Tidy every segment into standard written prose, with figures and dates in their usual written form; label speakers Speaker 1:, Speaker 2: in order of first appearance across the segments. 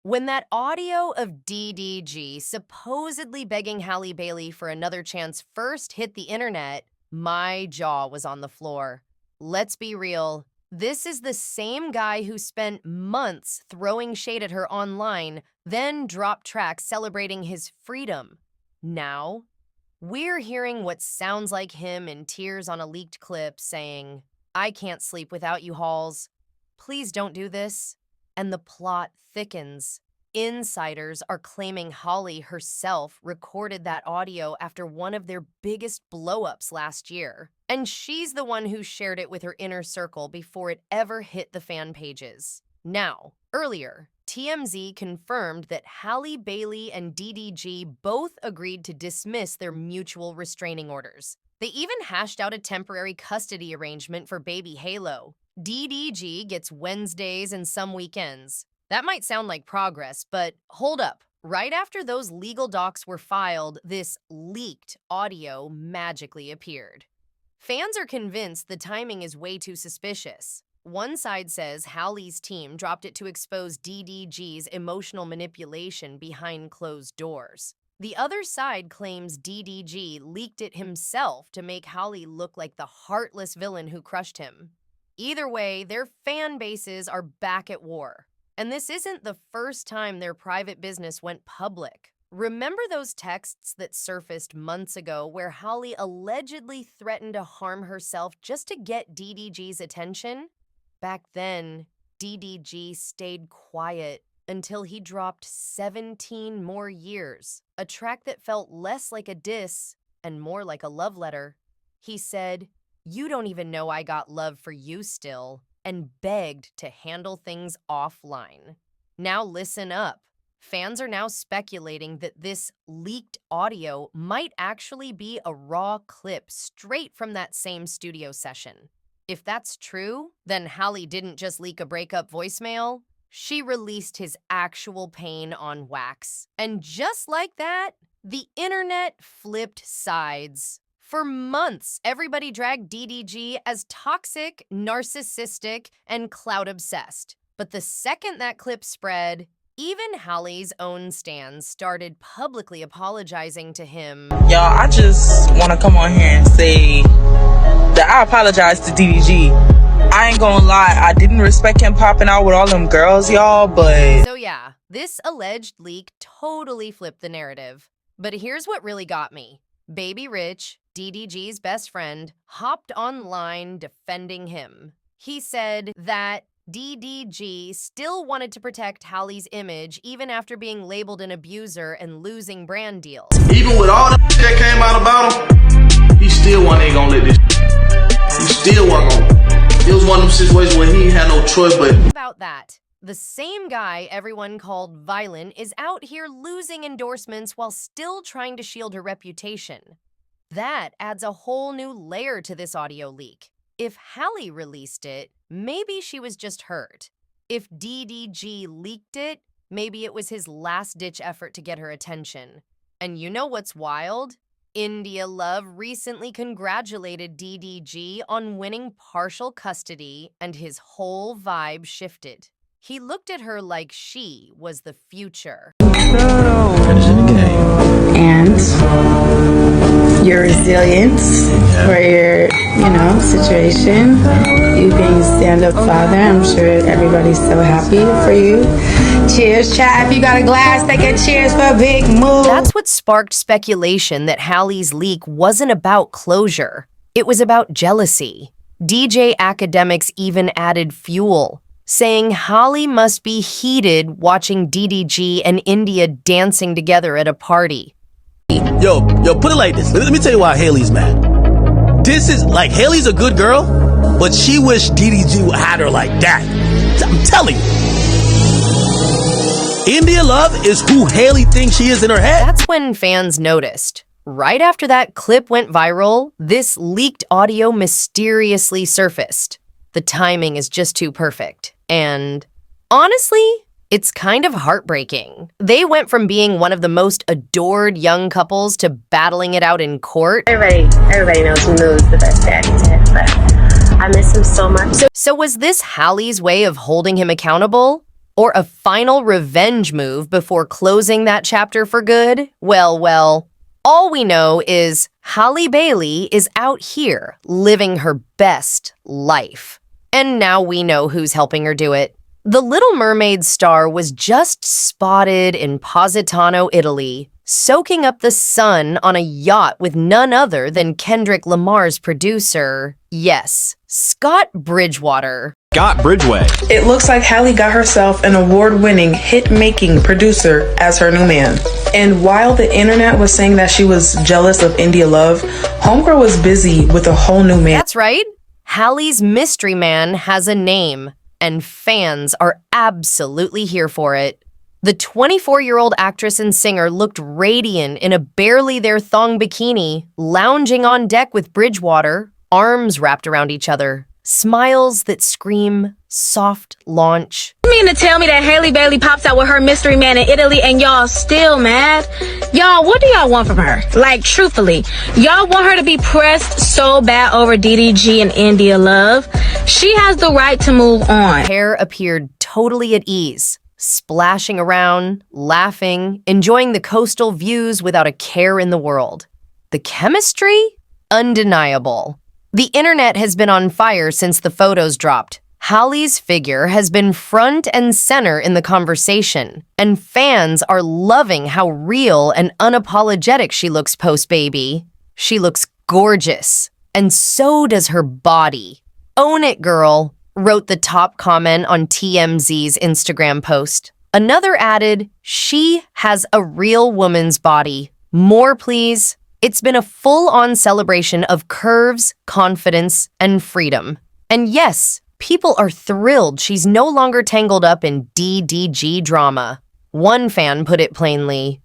Speaker 1: When that audio of DDG supposedly begging Halle Bailey for another chance first hit the internet, my jaw was on the floor. Let's be real, this is the same guy who spent months throwing shade at her online, then dropped tracks celebrating his freedom. Now, we're hearing what sounds like him in tears on a leaked clip saying, "I can't sleep without you, Halls. Please don't do this." And the plot thickens. Insiders are claiming Halle herself recorded that audio after one of their biggest blow-ups last year. And she's the one who shared it with her inner circle before it ever hit the fan pages. Now, earlier, TMZ confirmed that Halle Bailey and DDG both agreed to dismiss their mutual restraining orders. They even hashed out a temporary custody arrangement for baby Halo. DDG gets Wednesdays and some weekends. That might sound like progress, but hold up. Right after those legal docs were filed, this leaked audio magically appeared. Fans are convinced the timing is way too suspicious. One side says Halle's team dropped it to expose DDG's emotional manipulation behind closed doors. The other side claims DDG leaked it himself to make Halle look like the heartless villain who crushed him. Either way, their fan bases are back at war. And this isn't the first time their private business went public. Remember those texts that surfaced months ago where Halle allegedly threatened to harm herself just to get DDG's attention? Back then, DDG stayed quiet until he dropped 17 more years, a track that felt less like a diss and more like a love letter. He said, "You don't even know I got love for you still," and begged to handle things offline. Now listen up. Fans are now speculating that this leaked audio might actually be a raw clip straight from that same studio session. If that's true, then Halle didn't just leak a breakup voicemail. She released his actual pain on wax. And just like that, the internet flipped sides. For months, everybody dragged DDG as toxic, narcissistic, and clout-obsessed. But the second that clip spread, even Halle's own stans started publicly apologizing to him.
Speaker 2: Y'all, I just want to come on here and say that I apologize to DDG. I ain't gonna lie, I didn't respect him popping out with all them girls, y'all, but...
Speaker 1: So yeah, this alleged leak totally flipped the narrative. But here's what really got me. Baby Rich, DDG's best friend, hopped online defending him. He said that DDG still wanted to protect Halle's image even after being labeled an abuser and losing brand deals.
Speaker 3: Even with all that that came out about him, he still wasn't gonna let this. He still wasn't gonna. It was one of them situations where he had no choice but.
Speaker 1: About that, the same guy everyone called violent is out here losing endorsements while still trying to shield her reputation. That adds a whole new layer to this audio leak. If Halle released it, maybe she was just hurt. If DDG leaked it, maybe it was his last-ditch effort to get her attention. And you know what's wild? India Love recently congratulated DDG on winning partial custody, and his whole vibe shifted. He looked at her like she was the future.
Speaker 4: Finishing the game.
Speaker 5: And your resilience for your, situation. You being stand-up father, I'm sure everybody's so happy for you. Cheers, chat. If you got a glass, take a cheers for a big move.
Speaker 1: That's what sparked speculation that Halle's leak wasn't about closure. It was about jealousy. DJ Academics even added fuel, saying Halle must be heated watching DDG and India dancing together at a party.
Speaker 4: Yo, put it like this. Let me tell you why Haley's mad. This is, like, Haley's a good girl, but she wished DDG would had her like that. I'm telling you. India Love is who Halle thinks she is in her head.
Speaker 1: That's when fans noticed. Right after that clip went viral, this leaked audio mysteriously surfaced. The timing is just too perfect. And honestly, it's kind of heartbreaking. They went from being one of the most adored young couples to battling it out in court.
Speaker 6: Everybody knows Moo's the best daddy yet, but I miss him so much.
Speaker 1: So was this Halle's way of holding him accountable? Or a final revenge move before closing that chapter for good? Well, all we know is Halle Bailey is out here living her best life. And now we know who's helping her do it. The Little Mermaid star was just spotted in Positano, Italy, soaking up the sun on a yacht with none other than Kendrick Lamar's producer, yes, Scott Bridgewater.
Speaker 7: Scott Bridgeway.
Speaker 2: It looks like Halle got herself an award-winning hit-making producer as her new man. And while the internet was saying that she was jealous of India Love, homegirl was busy with a whole new man.
Speaker 1: That's right. Halle's mystery man has a name, and fans are absolutely here for it. The 24-year-old actress and singer looked radiant in a barely-there-thong bikini, lounging on deck with Bridgewater, arms wrapped around each other. Smiles that scream soft launch.
Speaker 8: You mean to tell me that Halle Bailey pops out with her mystery man in Italy and y'all still mad? Y'all, what do y'all want from her? Like, truthfully, y'all want her to be pressed so bad over DDG and India Love? She has the right to move on.
Speaker 1: Hair appeared totally at ease, splashing around, laughing, enjoying the coastal views without a care in the world. The chemistry? Undeniable. The internet has been on fire since the photos dropped. Halle's figure has been front and center in the conversation, and fans are loving how real and unapologetic she looks post-baby. She looks gorgeous, and so does her body. Own it, girl, wrote the top comment on TMZ's Instagram post. Another added, she has a real woman's body. More, please. It's been a full-on celebration of curves, confidence, and freedom. And yes, people are thrilled she's no longer tangled up in DDG drama. One fan put it plainly,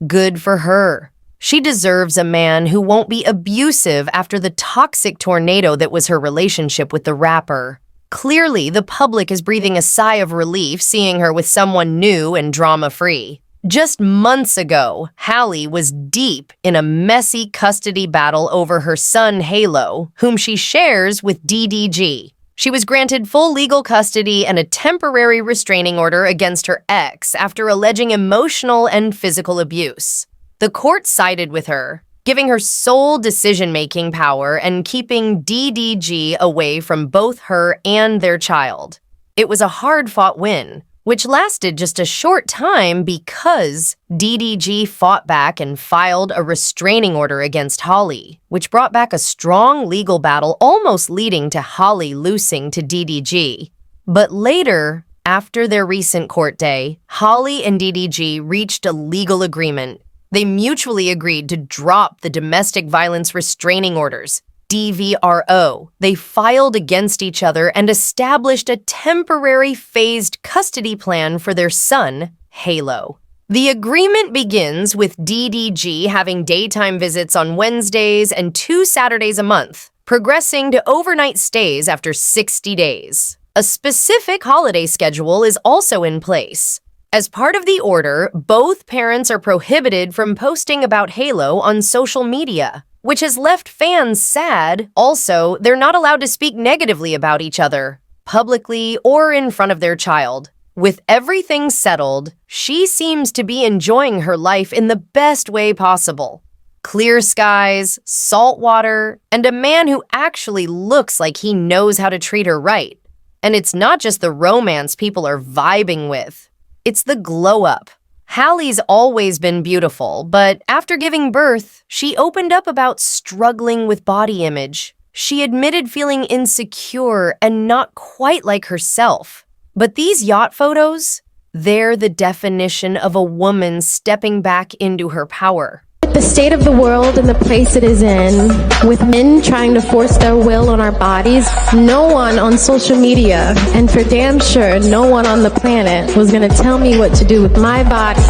Speaker 1: good for her. She deserves a man who won't be abusive after the toxic tornado that was her relationship with the rapper. Clearly, the public is breathing a sigh of relief seeing her with someone new and drama-free. Just months ago, Halle was deep in a messy custody battle over her son Halo, whom she shares with DDG. She was granted full legal custody and a temporary restraining order against her ex after alleging emotional and physical abuse. The court sided with her, giving her sole decision-making power and keeping DDG away from both her and their child. It was a hard-fought win, which lasted just a short time because DDG fought back and filed a restraining order against Halle, which brought back a strong legal battle almost leading to Halle losing to DDG. But later, after their recent court day, Halle and DDG reached a legal agreement. They mutually agreed to drop the domestic violence restraining orders, DVRO. They filed against each other and established a temporary phased custody plan for their son, Halo. The agreement begins with DDG having daytime visits on Wednesdays and 2 Saturdays a month, progressing to overnight stays after 60 days. A specific holiday schedule is also in place. As part of the order, both parents are prohibited from posting about Halo on social media, which has left fans sad. Also, they're not allowed to speak negatively about each other, publicly or in front of their child. With everything settled, she seems to be enjoying her life in the best way possible. Clear skies, salt water, and a man who actually looks like he knows how to treat her right. And it's not just the romance people are vibing with. It's the glow-up. Halle's always been beautiful, but after giving birth, she opened up about struggling with body image. She admitted feeling insecure and not quite like herself. But these yacht photos, they're the definition of a woman stepping back into her power.
Speaker 9: The state of the world and the place it is in, with men trying to force their will on our bodies, no one on social media, and for damn sure no one on the planet, was going to tell me what to do with my body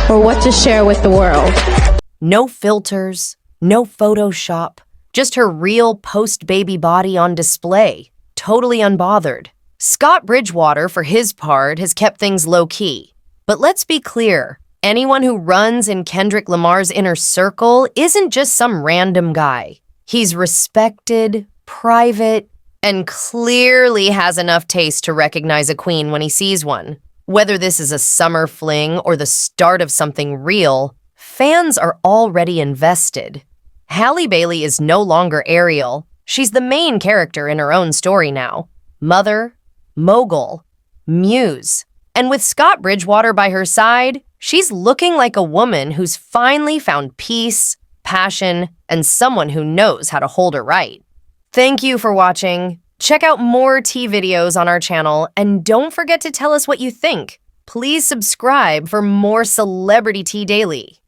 Speaker 9: or what to share with the world.
Speaker 1: No filters, no Photoshop, just her real post-baby body on display, totally unbothered. Scott Bridgewater, for his part, has kept things low-key. But let's be clear. Anyone who runs in Kendrick Lamar's inner circle isn't just some random guy. He's respected, private, and clearly has enough taste to recognize a queen when he sees one. Whether this is a summer fling or the start of something real, fans are already invested. Halle Bailey is no longer Ariel. She's the main character in her own story now. Mother, mogul, muse. And with Scott Bridgewater by her side, she's looking like a woman who's finally found peace, passion, and someone who knows how to hold her right. Thank you for watching. Check out more tea videos on our channel, and don't forget to tell us what you think. Please subscribe for more Celebrity Tea Daily.